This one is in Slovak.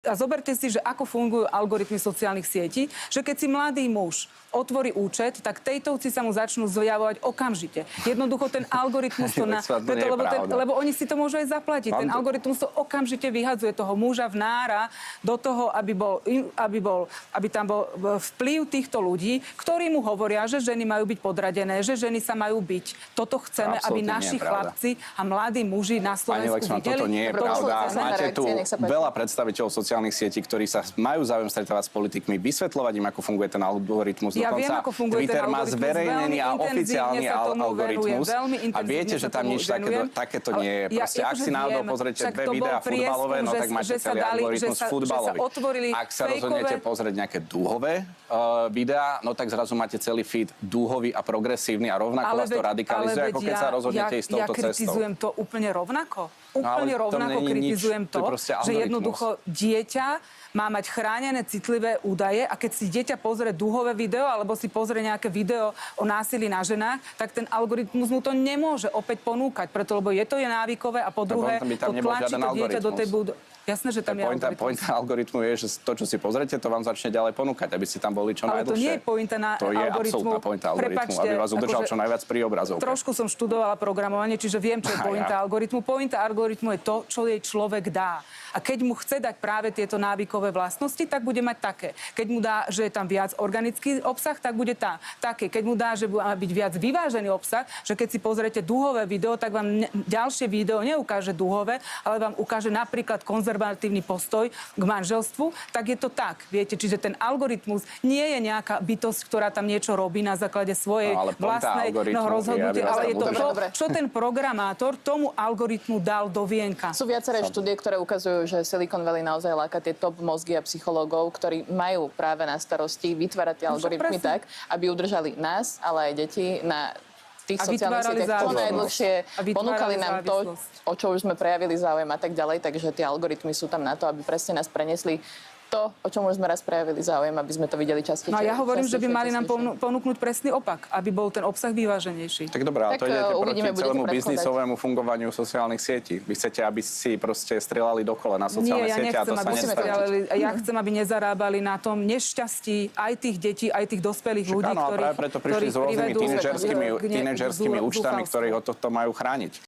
A zoberte si, že ako fungujú algoritmy sociálnych sietí, že keď si mladý muž otvorí účet, tak tejtovci sa mu začnú zjavovať okamžite. Jednoducho ten algoritmus to lebo oni si to môžu aj zaplatiť. Ten algoritmus to okamžite vyhadzuje toho muža vnára do toho, aby tam bol vplyv týchto ľudí, ktorí mu hovoria, že ženy majú byť podradené, že ženy sa majú byť. Toto chceme, aby naši chlapci a mladí muži na Slovensku videli. Toto nie je pravda. Máte tu veľa predstaviteľov sociálnych sietí, ktorí sa majú záujem stretávať s politikmi, vysvetľovať im, ako funguje ten algoritmus. Ja viem, ako funguje Twitter ten má algoritmus. zverejnený a oficiálny algoritmus. A viete, že tam nič takéto nie je. Proste, ak si náhodou pozriete dve videá futbalové, no tak máte celý algoritmus futbalový. Ak sa rozhodnete pozrieť nejaké dúhové videá, no tak zrazu máte celý feed dúhový a progresívny a rovnako vás to radikalizuje, ako keď sa rozhodnete ísť touto cestou. Ja kritizujem to úplne rovnako. Úplne rovnako kritizujem to, že jednoducho dieťa má mať chránené citlivé údaje a keď si dieťa pozrie dúhové video alebo si pozrie nejaké video o násilí na ženách, tak ten algoritmus mu to nemôže opäť ponúkať, preto lebo je to návykové a po druhé to tlačí to dieťa do tej budovy. Jasné, že tam je algoritmus. Pointa algoritmu je, že to, čo si pozrete, to vám začne ďalej ponúkať, aby ste tam boli čo najdlhšie. Ale to nie je pointa na algoritmu. To je absolútna pointa algoritmu, aby vás udržal čo najviac pri obrazovke. Trošku som študovala programovanie, čiže viem, čo je pointa algoritmu. Pointa algoritmu je to, čo jej človek dá. A keď mu chce dať práve tieto návykové vlastnosti, tak bude mať také. Keď mu dá, že je tam viac organický obsah, tak bude také. Keď mu dá, že má byť viac vyvážený obsah, že keď si pozriete dúhové video, tak vám ďalšie video neukáže dúhové, ale vám ukáže napríklad konzervatívny postoj k manželstvu, tak je to tak. Viete, čiže ten algoritmus nie je nejaká bytosť, ktorá tam niečo robí na základe svojej vlastnej rozhodnutia, ale je to čo ten programátor tomu algoritmu dal do vienka. Sú viaceré štúdie, ktoré ukazujú, že Silicon Valley naozaj láka tie top mozgy a psychológov, ktorí majú práve na starosti vytvárať tie algoritmy tak, aby udržali nás, ale aj deti na tých sociálnych sieťach čo najdlhšie, ponúkali nám to, o čo už sme prejavili záujem a tak ďalej, takže tie algoritmy sú tam na to, aby presne nás preniesli to, o čom už sme raz prejavili záujem, aby sme to videli častejšie. No ja hovorím, že by mali nám ponúknuť presný opak, aby bol ten obsah vyváženejší. Tak dobré, ale to idete proti celému biznisovému fungovaniu sociálnych sietí. Vy chcete, aby si proste strieľali dokola na sociálne siete a to sa nestane. Ja chcem, aby nezarábali na tom nešťastí aj tých detí, aj tých dospelých ľudí, ktorí práve preto prišli s rôznymi tínedžerskými účtami, ktorí ho toto majú chrániť.